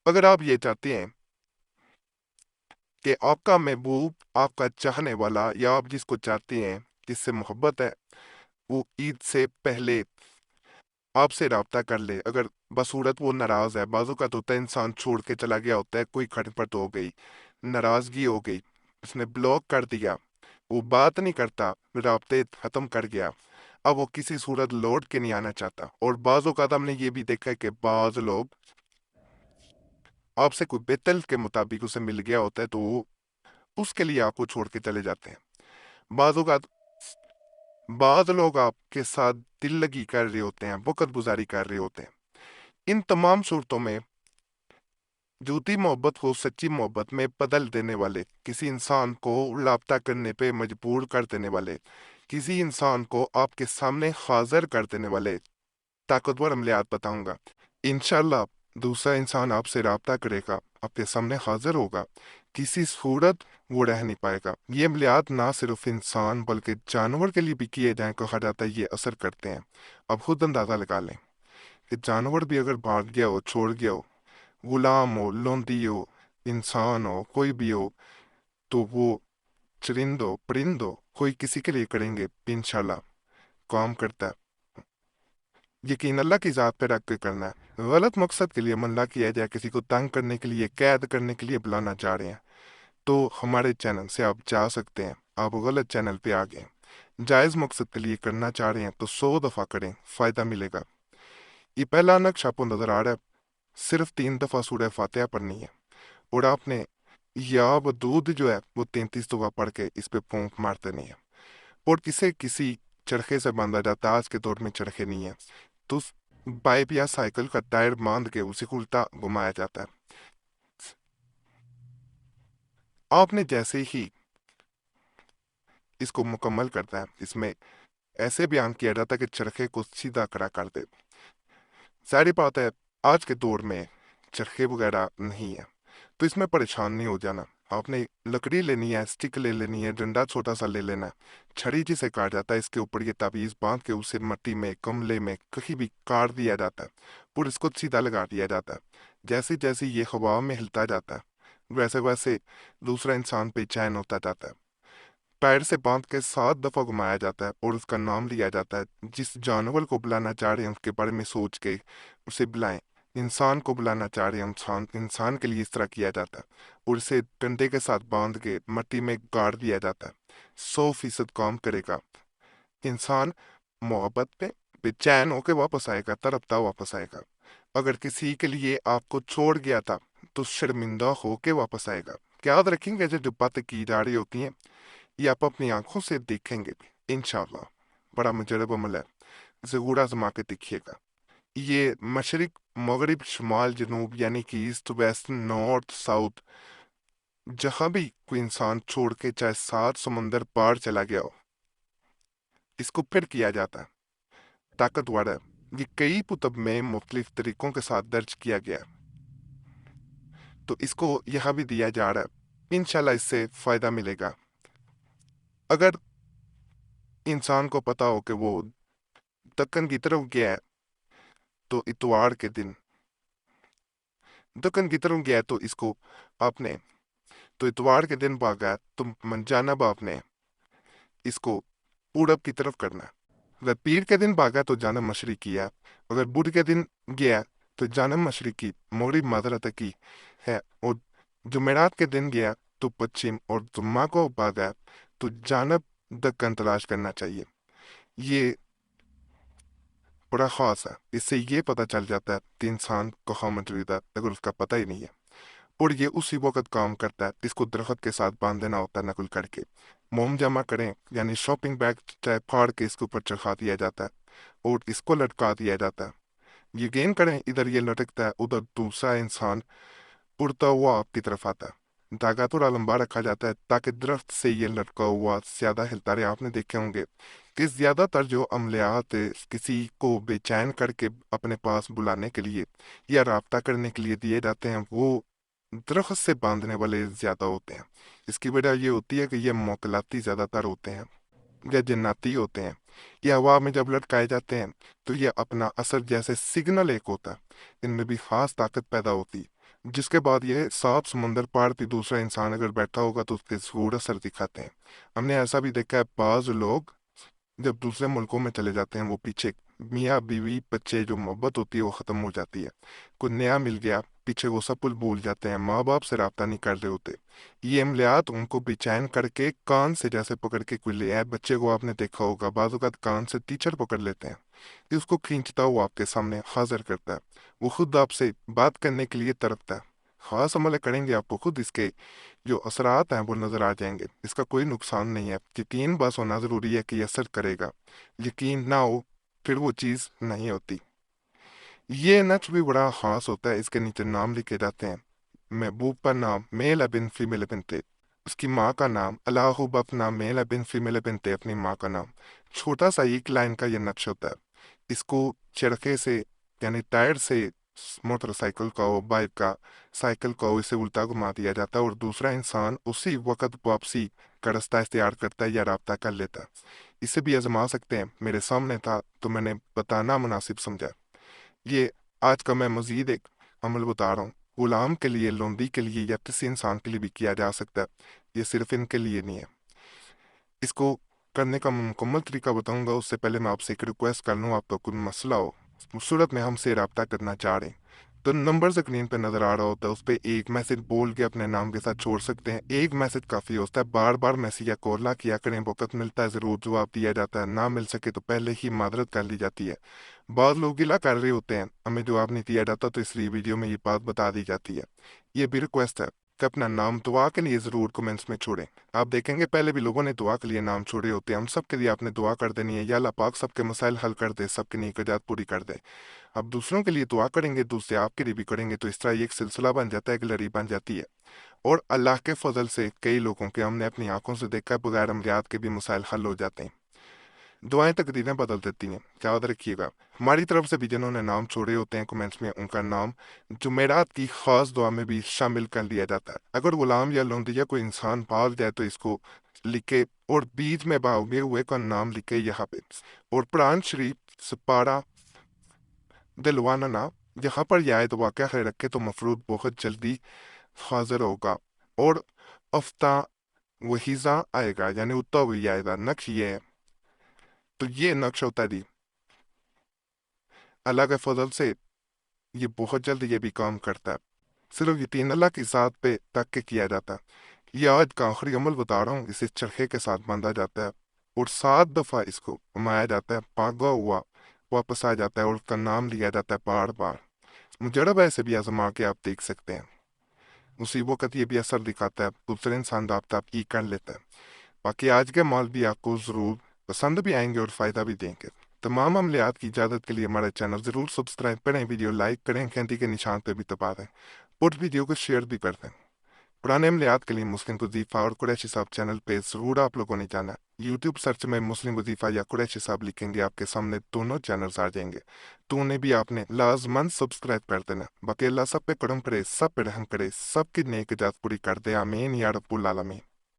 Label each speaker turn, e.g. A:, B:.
A: اگر آپ یہ چاہتے ہیں کہ آپ کا محبوب، آپ کا چاہنے والا، یا آپ جس کو چاہتے ہیں، جس سے محبت ہے، وہ عید سے پہلے آپ سے رابطہ کر لے، اگر بصورت وہ ناراض ہے، بعض اوقات ہوتا ہے انسان چھوڑ کے چلا گیا ہوتا ہے، کوئی کھٹپٹ ہو گئی، ناراضگی ہو گئی، اس نے بلاک کر دیا، وہ بات نہیں کرتا، رابطے ختم کر گیا، اب وہ کسی صورت لوٹ کے نہیں آنا چاہتا۔ اور بعض اوقات ہم نے یہ بھی دیکھا ہے کہ بعض لوگ آپ سے کوئی بیتل کے مطابق اسے مل گیا ہوتا ہے تو وہ اس کے لیے آپ کو چھوڑ کے چلے جاتے ہیں۔ بعض اوقات بعض لوگ آپ کے ساتھ دل لگی کر رہے ہوتے ہیں، وقت گزاری کر رہے ہوتے ہیں۔ ان تمام صورتوں میں جھوٹی محبت کو سچی محبت میں بدل دینے والے، کسی انسان کو رابطہ کرنے پہ مجبور کر دینے والے، کسی انسان کو آپ کے سامنے حاضر کر دینے والے طاقتور عملیات بتاؤں گا۔ انشاءاللہ دوسرا انسان آپ سے رابطہ کرے گا، آپ کے سامنے حاضر ہوگا، کسی صورت وہ رہ نہیں پائے گا۔ یہ عملیات نہ صرف انسان بلکہ جانور کے لیے بھی کیے جائیں، کہا جاتا ہے یہ اثر کرتے ہیں۔ اب خود اندازہ لگا لیں کہ جانور بھی اگر بھاگ گیا ہو، چھوڑ گیا ہو، غلام ہو، لوندی ہو، انسان ہو، کوئی بھی ہو، تو وہ چرند ہو، پرند ہو، کوئی کسی کے لیے کریں گے انشاءاللہ کام کرتا ہے۔ یقین اللہ کی ذات پہ رکھ کے کرنا ہے۔ غلط مقصد کے لیے من نہ کیا جائے، کسی کو تنگ کرنے کے لیے، قید کرنے کے لیے بلانا چاہ رہے ہیں تو ہمارے چینل سے آپ جا سکتے ہیں، آپ غلط چینل پہ آ گئے ہیں۔ جائز مقصد کے لیے کرنا چاہ رہے ہیں تو 100 دفعہ کریں، فائدہ ملے گا۔ یہ پہلا نقش آپ کو نظر آ رہا ہے، صرف 3 دفعہ سورہ فاتحہ پڑھنی ہے، اور آپ نے یا ودود جو ہے وہ 33 دفعہ پڑھ کے اس پہ پونک مار دینی ہے۔ اور کسی چرخے سے باندھا جاتا ہے، آج کے دور میں چرخے نہیں ہیں، تو اس پائپ یا سائیکل کا ٹائر باندھ کے اسے الٹا گھمایا جاتا ہے۔ آپ نے جیسے ہی اس کو مکمل کرتا ہے، اس میں ایسے بیان کیا جاتا ہے کہ چرخے کو سیدھا کھڑا کر دے۔ ظاہر بات ہے آج کے دور میں چرخے وغیرہ نہیں ہے، تو اس میں پریشان نہیں ہو جانا۔ آپ نے لکڑی لینی ہے، سٹک لے لینی ہے، ڈنڈا چھوٹا سا لے لینا ہے، چھڑی جسے کہا جاتا ہے، اس کے اوپر یہ تعویذ باندھ کے اسے مٹی میں، گملے میں، کہیں بھی کاٹ دیا جاتا ہے، پھر اس کو سیدھا لگا دیا جاتا ہے۔ جیسے جیسے یہ ہوا میں ہلتا جاتا ہے، ویسے ویسے دوسرا انسان بے چین ہوتا جاتا ہے۔ ٹائر سے باندھ کے 7 دفعہ گھمایا جاتا ہے اور اس کا نام لیا جاتا ہے۔ جس جانور کو بلانا چاہ رہے ہیں اس کے بارے میں سوچ کے اسے بلائیں۔ انسان کو بلانا چاہ رہے ہیں، انسان کے لیے اس طرح کیا جاتا ہے، اور اسے ڈنڈے کے ساتھ باندھ کے مٹی میں گاڑ دیا جاتا ہے۔ 100% کام کرے گا۔ انسان محبت پہ بے چین ہو کے واپس آئے گا، تڑپتا واپس آئے گا۔ اگر کسی کے لیے آپ کو چھوڑ گیا تھا تو شرمندہ ہو کے واپس آئے گا۔ یاد رکھیں گے جو باتیں کی جا رہی ہوتی ہیں یہ آپ اپنی آنکھوں سے دیکھیں گے بھی انشاءاللہ۔ بڑا مجرب عمل ہے، ضرور آزما کے دیکھیے گا۔ یہ مشرق، مغرب، شمال، جنوب، یعنی کہ ایسٹ، ویسٹ، نارتھ، ساؤتھ، جہاں بھی کوئی انسان چھوڑ کے چاہے 7 سمندر پار چلا گیا ہو، اس کو پھر کیا جاتا ہے۔ طاقتور ہے، یہ کئی کتب میں مختلف طریقوں کے ساتھ درج کیا گیا ہے، تو اس کو یہاں بھی دیا جا رہا ہے، انشاءاللہ اس سے فائدہ ملے گا۔ اگر انسان کو پتا ہو کہ وہ دکن کی طرف گیا ہے تو اتوار کے دن دکن کی طرف گیا ہے تو اس کو آپ نے تو اتوار کے دن بھاگا ہے تو منجانب آپ نے اس کو پورب کی طرف کرنا ہے۔ اگر پیر کے دن بھاگا تو جانب مشرقی ہے، اگر بدھ کے دن گیا تو جانب مشرقی، مغرب معذرت کی ہے، اور جمعرات کے دن گیا تو پچھم، اور جمعہ کو بھاگا تو جانب دکن تلاش کرنا چاہیے۔ یہ بڑا خاص ہے، اس سے یہ پتہ چل جاتا ہے کہ انسان کہاں موجود ہے اگر اس کا پتہ ہی نہیں ہے، اور یہ اسی وقت کام کرتا ہے جس کو درخت کے ساتھ باندھ دینا ہوتا ہے نقل کر کے۔ موم جمع کریں، یعنی شاپنگ بیگ چاہے پھاڑ کے اس کے اوپر چڑھا دیا جاتا ہے اور اس کو لٹکا دیا جاتا ہے۔ یقین کریں ادھر یہ لٹکتا ہے، ادھر دوسرا انسان اڑتا ہوا آپ کی طرف آتا ہے۔ دھاگا تھوڑا لمبا رکھا جاتا ہے تاکہ درخت سے یہ لٹکا ہوا زیادہ ہلتا رہے۔ آپ نے دیکھے ہوں گے کہ زیادہ تر جو عملیات کسی کو بے چین کر کے اپنے پاس بلانے کے لیے یا رابطہ کرنے کے لیے دیے جاتے ہیں وہ درخت سے باندھنے والے زیادہ ہوتے ہیں۔ اس کی وجہ یہ ہوتی ہے کہ یہ موکلاتی زیادہ تر ہوتے ہیں یا جناتی ہوتے ہیں۔ یہ ہوا میں جب لٹکائے جاتے ہیں تو یہ اپنا اثر جیسے سگنل ایک ہوتا ہے، ان میں بھی خاص طاقت پیدا ہوتی ہے۔ جس کے بعد یہ صاف سمندر پار بھی دوسرا انسان اگر بیٹھا ہوگا تو اس کے ضرور اثر دکھاتے ہیں۔ ہم نے ایسا بھی دیکھا ہے بعض لوگ جب دوسرے ملکوں میں چلے جاتے ہیں وہ پیچھے میاں بیوی بچے جو محبت ہوتی ہے وہ ختم ہو جاتی ہے، کوئی نیا مل گیا پیچھے وہ سب کچھ بھول جاتے ہیں، ماں باپ سے رابطہ نہیں کر رہے ہوتے۔ یہ عملیات ان کو بے چین کر کے کان سے جیسے پکڑ کے کوئی لے آئے، بچے کو آپ نے دیکھا ہوگا بعض اوقات کان سے ٹیچر پکڑ لیتے ہیں کہ اس کو کھینچتا ہوا آپ کے سامنے حاضر کرتا ہے، وہ خود آپ سے بات کرنے کے لیے تڑپتا ہے۔ خاص عمل کریں گے آپ کو خود اس کے جو اثرات ہیں وہ نظر آ جائیں گے، اس کا کوئی نقصان نہیں ہے، یقین بس ہونا ضروری ہے کہ یہ اثر کرے گا، یقین نہ ہو پھر وہ چیز نہیں ہوتی۔ یہ نقش بھی بڑا خاص ہوتا ہے، اس کے نیچے نام لکھے جاتے ہیں، محبوب کا نام میل ابن فیمیل ابن تے، اس کی ماں کا نام اللہ اپنا میل ابن فیمیل ابن تے، اپنی ماں کا نام، چھوٹا سا ایک لائن کا یہ نقش ہوتا ہے۔ اس کو چرخے سے یعنی ٹائر سے موٹر سائیکل کا ہو بائک کا سائیکل کا ہو اسے الٹا گھما دیا جاتا ہے اور دوسرا انسان اسی وقت واپسی کا رستہ اختیار کرتا ہے یا رابطہ کر لیتا ہے۔ اسے بھی آزما سکتے ہیں، میرے سامنے تھا تو میں نے بتانا مناسب سمجھا۔ یہ آج کا میں مزید ایک عمل بتا رہا ہوں، غلام کے لیے، لوندی کے لیے یا کسی انسان کے لیے بھی کیا جا سکتا ہے، یہ صرف ان کے لیے نہیں ہے۔ اس کو کرنے کا مکمل طریقہ بتاؤں گا، اس سے پہلے میں آپ سے ایک ریکویسٹ کر لوں، آپ کا کوئی مسئلہ ہو اس صورت میں ہم سے رابطہ کرنا چاہ رہے ہیں تو نمبر اسکرین پہ نظر آ رہا ہوتا ہے، اس پہ ایک میسج بول کے اپنے نام کے ساتھ چھوڑ سکتے ہیں، ایک میسج کافی ہوتا ہے، بار بار میسج یا کال نہ کیا کریں، وقت ملتا ہے ضرور جواب دیا جاتا ہے، نہ مل سکے تو پہلے ہی معذرت کر لی جاتی ہے۔ بعض لوگ گلا کر رہے ہوتے ہیں ہمیں جواب نہیں دیا جاتا تو اس لیے ویڈیو میں یہ بات بتا دی جاتی ہے۔ یہ بھی ریکویسٹ ہے کہ اپنا نام دعا کے لیے ضرور کمنٹس میں چھوڑیں۔ آپ دیکھیں گے پہلے بھی لوگوں نے دعا کے لیے نام چھوڑے ہوتے ہیں، ہم سب کے لیے آپ نے دعا کر دینی ہے، یا اللہ پاک سب کے مسائل حل کر دے، سب کی نیکیات پوری کر دے۔ آپ دوسروں کے لیے دعا کریں گے، دوسرے آپ کے لیے بھی کریں گے، تو اس طرح یہ ایک سلسلہ بن جاتا ہے، ایک لڑی بن جاتی ہے، اور اللہ کے فضل سے کئی لوگوں کے ہم نے اپنی آنکھوں سے دیکھا ہے بغیر عملیات کے بھی مسائل حل ہو جاتے ہیں۔ دعائیں تقدیریں بدل دیتی ہیں، یاد رکھیے گا۔ ہماری طرف سے بھی جنہوں نے نام چھوڑے ہوتے ہیں کمنٹس میں، ان کا نام جمعرات کی خاص دعا میں بھی شامل کر لیا جاتا ہے۔ اگر غلام یا لوندی یا کوئی انسان بھاگ جائے تو اس کو لکھے اور بیچ میں بھاگے ہوئے کا نام لکھے یہاں پہ، اور قرآن شریف سپارہ دلواننا یہاں پر یہ آیت واقع ہے رکھے تو مفروض بہت جلدی حاضر ہوگا، اور افتا وحیزہ آئے گا، یعنی اتا ہوئی آئے گا۔ نقش یہ ہے، تو یہ نقش ہوتا ہے جی، اللہ کے فضل سے یہ بہت جلد یہ بھی کام کرتا ہے، صرف یقین اللہ کی ذات پہ تک کے کیا جاتا ہے۔ یہ آج کا آخری عمل بتا رہا ہوں، اسے چرخے کے ساتھ باندھا جاتا ہے اور 7 دفعہ اس کو گھمایا جاتا ہے، پاگا ہوا واپس آ جاتا ہے اور اس کا نام لیا جاتا ہے بار بار۔ مجرب ایسے بھی آزما کے آپ دیکھ سکتے ہیں، اسی وقت یہ بھی اثر دکھاتا ہے، دوسرے انسان رابطہ آپ کی کر لیتا ہے۔ باقی آج کے مال بھی آپ کو ضرور پسند بھی آئیں گے اور فائدہ بھی دیں گے۔ تمام عملیات کی اجازت کے لیے ہمارے چینل ضرور سبسکرائب کریں، ویڈیو لائک کریں، گھنٹی کے نشان پہ بھی دبا دیں، اور ویڈیو کو شیئر بھی کر دیں۔ پرانے عملیات کے لیے مسلم وظیفہ اور قریشی صاحب چینل پہ ضرور آپ لوگوں نے جانا ہے۔ یوٹیوب سرچ میں مسلم وظیفہ یا قریشی صاحب لکھیں گے، آپ کے سامنے دونوں چینلز آ جائیں گے، تو انہیں بھی آپ نے لازماً سبسکرائب کر دینا۔ باقی اللہ سب پہ کرم کرے، سب پہ رحم کرے، سب کی نیک جات پوری کر دے، آمین یا رب العالمین۔